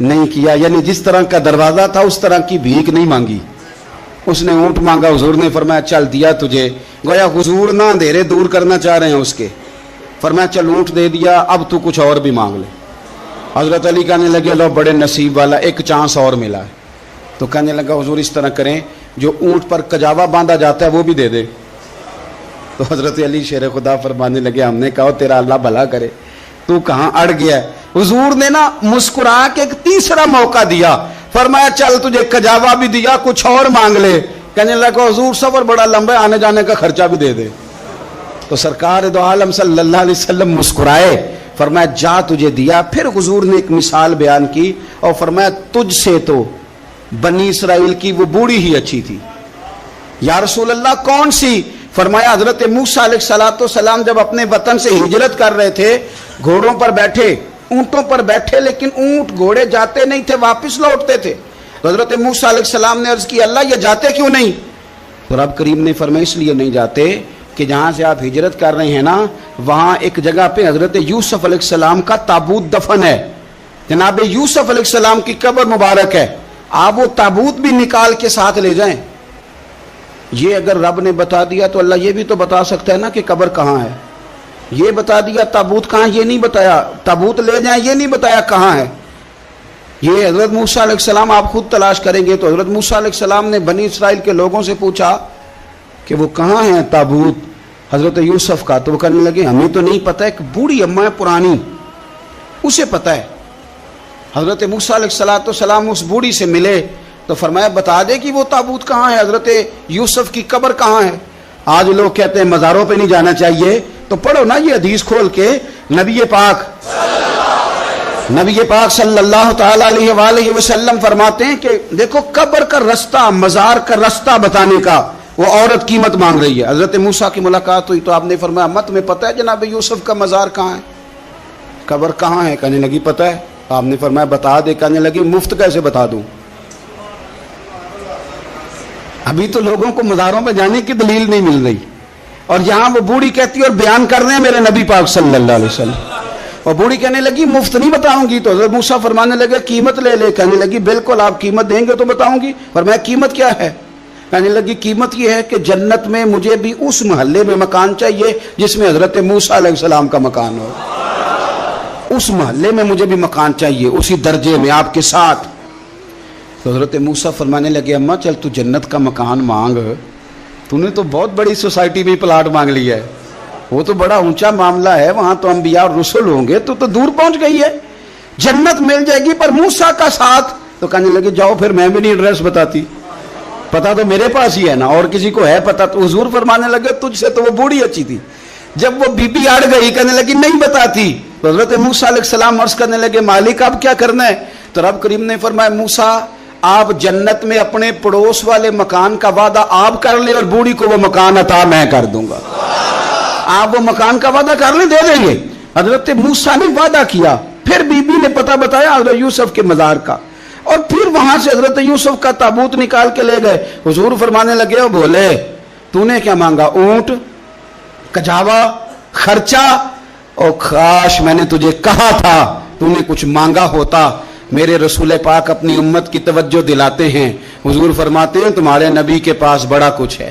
نہیں کیا، یعنی جس طرح کا دروازہ تھا اس طرح کی بھیک نہیں مانگی، اس نے اونٹ مانگا، حضور نے فرمایا چل دیا تجھے، گویا حضور نہ اندھیرے دور کرنا چاہ رہے ہیں اس کے، فرمایا چل اونٹ دے دیا، اب تو کچھ اور بھی مانگ لے۔ حضرت علی کہنے لگے لو بڑے نصیب والا، ایک چانس اور ملا ہے۔ تو کہنے لگا حضور اس طرح کریں جو اونٹ پر کجاوا باندھا جاتا ہے وہ بھی دے دے۔ تو حضرت علی شیر خدا فرمانے لگے ہم نے کہا تیرا اللہ بھلا کرے، تو کہاں اڑ گیا ہے؟ حضور نے نا مسکرا کے ایک تیسرا موقع دیا، فرمایا چل تجھے کجاوا بھی دیا، کچھ اور مانگ لے۔ کہنے لگا حضور سفر بڑا لمبا ہے، آنے جانے کا خرچہ بھی دے دے۔ تو سرکار دو عالم صلی اللہ علیہ وسلم مسکرائے، فرمایا جا تجھے دیا۔ پھر حضور نے ایک مثال بیان کی اور فرمایا تجھ سے تو بنی اسرائیل کی وہ بوڑھی ہی اچھی تھی۔ یا رسول اللہ کون سی؟ فرمایا حضرت موسیٰ علیہ السلام جب اپنے وطن سے ہجرت کر رہے تھے، گھوڑوں پر بیٹھے، اونٹوں پر بیٹھے، لیکن اونٹ گھوڑے جاتے نہیں تھے، واپس لوٹتے تھے۔ تو حضرت موسیٰ علیہ السلام نے عرض کی اللہ یہ جاتے کیوں نہیں؟ تو رب کریم نے فرمایا اس لیے نہیں جاتے کہ جہاں سے آپ ہجرت کر رہے ہیں نا وہاں ایک جگہ پہ حضرت یوسف علیہ السلام کا تابوت دفن ہے، جناب یوسف علیہ السلام کی قبر مبارک ہے، آپ وہ تابوت بھی نکال کے ساتھ لے جائیں۔ یہ اگر رب نے بتا دیا تو اللہ یہ بھی تو بتا سکتا ہے نا کہ قبر کہاں ہے، یہ بتا دیا تابوت کہاں، یہ نہیں بتایا، تابوت لے جائیں یہ نہیں بتایا کہاں ہے۔ یہ حضرت موسیٰ علیہ السلام آپ خود تلاش کریں گے تو حضرت موسیٰ علیہ السلام نے بنی اسرائیل کے لوگوں سے پوچھا کہ وہ کہاں ہے تابوت حضرت یوسف کا، تو وہ کہنے لگے ہمیں تو نہیں پتہ، ایک بوڑھی اماں ہے پرانی اسے پتہ ہے۔ حضرت موسیٰ علیہ السلام اس بوڑھی سے ملے تو فرمایا بتا دے کہ وہ تابوت کہاں ہے، حضرت یوسف کی قبر کہاں ہے۔ آج لوگ کہتے ہیں مزاروں پہ نہیں جانا چاہیے، تو پڑھو نا یہ حدیث کھول کے، نبی پاک صلی اللہ تعالی علیہ وآلہ وسلم فرماتے ہیں کہ دیکھو قبر کا رستہ، مزار کا رستہ بتانے کا وہ عورت قیمت مانگ رہی ہے۔ حضرت موسیٰ کی ملاقات ہوئی تو آپ نے فرمایا امت تمہیں پتہ ہے جناب یوسف کا مزار کہاں ہے، قبر کہاں ہے؟ کہنے لگی پتہ ہے۔ آپ نے فرمایا بتا دے، کہنے لگی مفت کیسے بتا دوں، ابھی تو لوگوں کو مزاروں پہ جانے کی دلیل نہیں مل رہی، اور یہاں وہ بوڑھی کہتی ہے اور بیان کر رہے ہیں میرے نبی پاک صلی اللہ علیہ وسلم، اور بوڑھی کہنے لگی مفت نہیں بتاؤں گی۔ تو حضرت موسیٰ فرمانے لگے قیمت لے لے، کہنے لگی بالکل آپ قیمت دیں گے تو بتاؤں گی۔ فرمایا قیمت کیا ہے؟ کہنے لگی قیمت یہ ہے کہ جنت میں مجھے بھی اس محلے میں مکان چاہیے جس میں حضرت موسیٰ علیہ السلام کا مکان ہو، اس محلے میں مجھے بھی مکان چاہیے، اسی درجے میں آپ کے ساتھ۔ تو حضرت موسیٰ فرمانے لگے اماں چل تو جنت کا مکان مانگ، تو نے تو بہت بڑی سوسائٹی میں پلاٹ مانگ لیا ہے، وہ تو بڑا اونچا معاملہ ہے، وہاں تو انبیاء اور رسول ہوں گے، تو دور پہنچ گئی ہے، جنت مل جائے گی پر موسیٰ کا ساتھ۔ تو کہنے لگے جاؤ پھر میں بھی نہیں ایڈریس بتاتی، پتا تو میرے پاس ہی ہے نا، اور کسی کو ہے پتا؟ تو حضور فرمانے لگے تجھ سے تو وہ بوڑھی اچھی تھی۔ جب وہ بی بی اڑ گئی کہنے لگی نہیں بتاتی، تو حضرت موسیٰ علیہ السلام عرض کرنے لگے مالک اب کیا کرنا ہے؟ تو رب کریم نے فرمایا موسیٰ آپ جنت میں اپنے پڑوس والے مکان کا وعدہ آپ کر لیں اور بوڑھی کو وہ مکان عطا میں کر دوں گا۔ آپ وہ مکان کا وعدہ کر لیں، دے دیں گے۔ حضرت موسیٰ نے وعدہ کیا، پھر بی بی نے پتہ بتایا حضرت یوسف کے مزار کا، اور پھر وہاں سے حضرت یوسف کا تابوت نکال کے لے گئے۔ حضور فرمانے لگے بولے تو نے کیا مانگا؟ اونٹ، کجاوا، خرچہ، اور کاش میں نے تجھے کہا تھا تو نے کچھ مانگا ہوتا۔ میرے رسول پاک اپنی امت کی توجہ دلاتے ہیں، حضور فرماتے ہیں تمہارے نبی کے پاس بڑا کچھ ہے،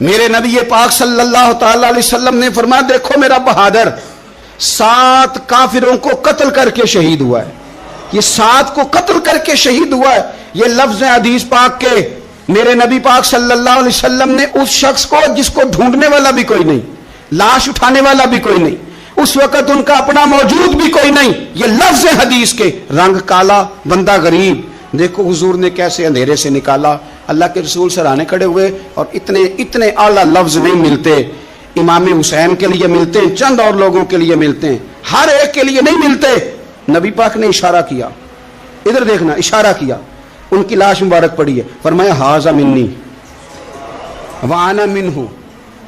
میرے نبی پاک صلی اللہ تعالی علیہ وسلم نے فرمایا دیکھو میرا بہادر 7 کافروں کو قتل کر کے شہید ہوا ہے. یہ 7 کو قتل کر کے شہید ہوا ہے. یہ لفظ ہیں حدیث پاک کے. میرے نبی پاک صلی اللہ علیہ وسلم نے اس شخص کو جس کو ڈھونڈنے والا بھی کوئی نہیں, لاش اٹھانے والا بھی کوئی نہیں, اس وقت ان کا اپنا موجود بھی کوئی نہیں, یہ لفظ ہیں حدیث کے, رنگ کالا بندہ غریب, دیکھو حضور نے کیسے اندھیرے سے نکالا. اللہ کے رسول سرانے کھڑے ہوئے اور اتنے اعلیٰ لفظ نہیں ملتے. امام حسین کے لیے ملتے ہیں, چند اور لوگوں کے لیے ملتے ہیں, ہر ایک کے لیے نہیں ملتے. نبی پاک نے اشارہ کیا, ادھر دیکھنا, اشارہ کیا, ان کی لاش مبارک پڑی ہے, فرمایا ھذا منی وانا منہ.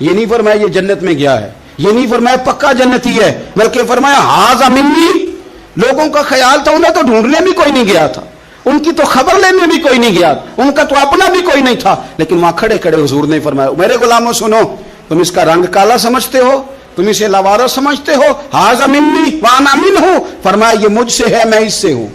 یہ نہیں فرمایا یہ جنت میں گیا ہے, یہ نہیں فرمایا پکا جنتی ہے, بلکہ فرمایا ھذا منی. لوگوں کا خیال تھا انہیں تو ڈھونڈنے بھی کوئی نہیں گیا تھا, ان کی تو خبر لینے بھی کوئی نہیں گیا, ان کا تو اپنا بھی کوئی نہیں تھا, لیکن وہاں کھڑے کھڑے حضور نے فرمایا میرے غلاموں سنو, تم اس کا رنگ کالا سمجھتے ہو, تم اسے لاوارث سمجھتے ہو, ھذا منی وانا منہ. فرمایا یہ مجھ سے ہے میں اس سے ہوں,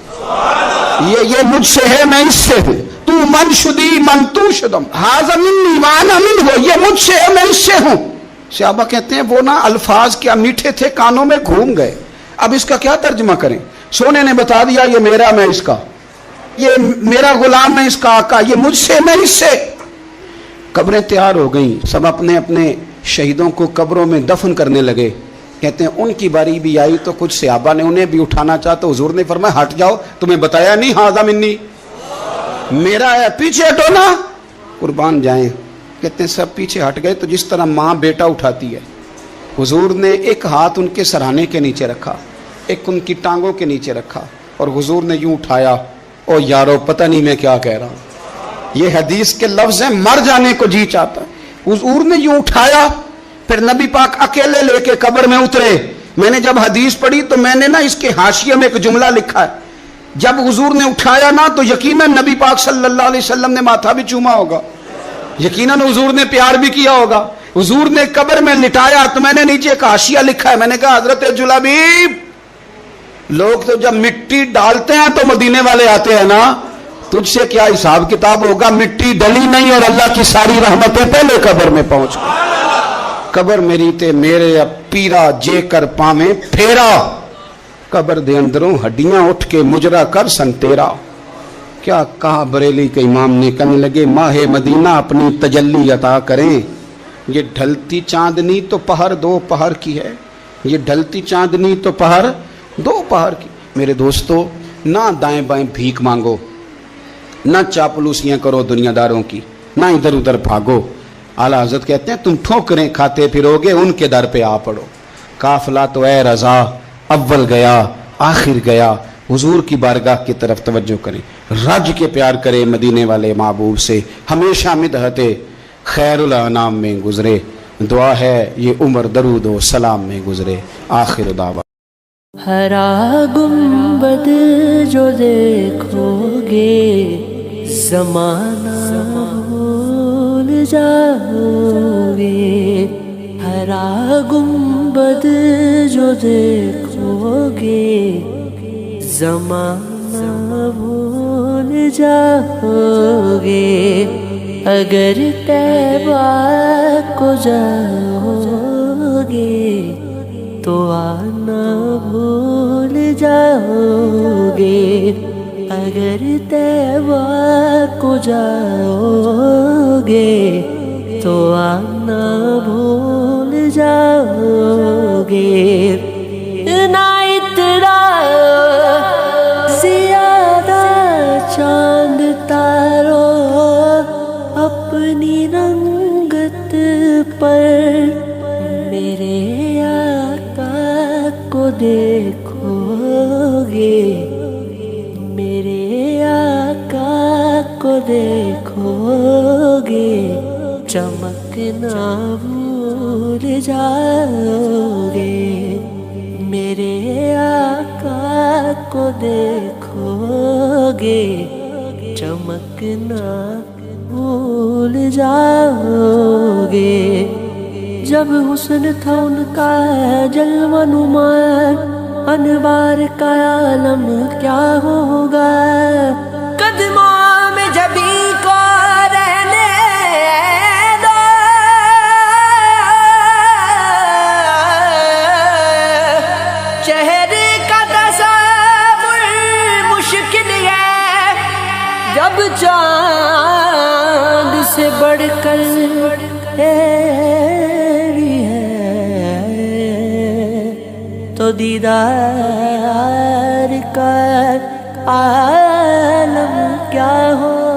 یہ مجھ سے ہے میں اس سے ہوں. تو من شدی من تو شدم, ھذا منی وانا منہ, یہ مجھ سے ہے میں اس سے ہوں. صحابہ کہتے ہیں وہ نا الفاظ کیا میٹھے تھے, کانوں میں گھوم گئے. اب اس کا کیا ترجمہ کریں؟ سونے نے بتا دیا یہ میرا میں اس کا, یہ میرا غلام ہے اس کا آقا, یہ مجھ سے میں اس سے. قبریں تیار ہو گئیں, سب اپنے اپنے شہیدوں کو قبروں میں دفن کرنے لگے. کہتے ہیں ان کی باری بھی آئی تو کچھ صحابہ نے انہیں بھی اٹھانا چاہا تو حضور نے فرمایا ہٹ جاؤ, تمہیں بتایا نہیں ھذا منی, میرا ہے, پیچھے ہٹو نا, قربان جائیں. کہتے ہیں سب پیچھے ہٹ گئے. تو جس طرح ماں بیٹا اٹھاتی ہے, حضور نے ایک ہاتھ ان کے سرہانے کے نیچے رکھا, ایک ان کی ٹانگوں کے نیچے رکھا, اور حضور نے یوں اٹھایا. او یارو پتہ نہیں میں کیا کہہ رہا ہوں, یہ حدیث کے لفظ ہیں, مر جانے کو جی چاہتا ہے. حضور نے یوں اٹھایا, پھر نبی پاک اکیلے لے کے قبر میں اترے. میں نے جب حدیث پڑھی تو میں نے نا اس کے حاشیے میں ایک جملہ لکھا ہے, جب حضور نے اٹھایا نا تو یقیناً نبی پاک صلی اللہ علیہ وسلم نے ماتھا بھی چوما ہوگا, یقیناً حضور نے پیار بھی کیا ہوگا. حضور نے قبر میں لٹایا تو میں نے نیچے ایک حاشیہ لکھا ہے, میں نے کہا حضرت جلابیب, لوگ تو جب مٹی ڈالتے ہیں تو مدینے والے آتے ہیں نا, تجھ سے کیا حساب کتاب ہوگا؟ مٹی ڈلی نہیں اور اللہ کی ساری رحمتیں پہلے قبر میں پہنچ گئی. قبر میری تے میرے اب پیرا جے کر پاویں پھیرا, قبر دے اندروں ہڈیاں اٹھ کے مجرا کر سن تیرا. کیا کہا بریلی کے امام نے, کہنے لگے ماہ مدینہ اپنی تجلی عطا کریں. یہ ڈھلتی چاندنی تو پہر 2 پہر کی ہے, یہ ڈھلتی چاندنی تو پہر 2 پہر کی. میرے دوستو, نہ دائیں بائیں بھیک مانگو, نہ چاپلوسیاں کرو دنیا داروں کی, نہ ادھر ادھر بھاگو. اعلیٰ حضرت کہتے ہیں تم ٹھوکریں کھاتے پھرو گے, ان کے در پہ آ پڑو. قافلہ تو اے رضا اول گیا آخر گیا. حضور کی بارگاہ کی طرف توجہ کریں, رج کے پیار کرے مدینے والے محبوب سے, ہمیشہ مدحت خیر الانام میں گزرے. دعا ہے یہ عمر درود و سلام میں گزرے. آخر دعوا. ہرا گنبد جو دیکھو گے زمانہ بھول جاؤ گے. ہرا گنبد جو دیکھو گے زمانہ بھول جاؤ گے. اگر طیبہ کو جاؤ گے تو آنا بھول جاؤ گے. اگر طیبہ کو جاؤ گے تو آنا بھول جاؤ گے. نہ اتنا زیادہ چاند تارو اپنی رنگت پر, میرے آقا کو دیکھو گے, میرے آقا کو دیکھو گے چمکنا بھول جاؤ گے. میرے آقا کو دیکھو گے چمکنا بھول جاؤ گے. جب حسن تھا ان کا جلوہ نمایاں, انوار کا عالم کیا ہوگا. قدموں میں جبھی کو رہنے دو, جب چاند سے بڑھ کر تیری ہے تو دیدار کا عالم کیا ہو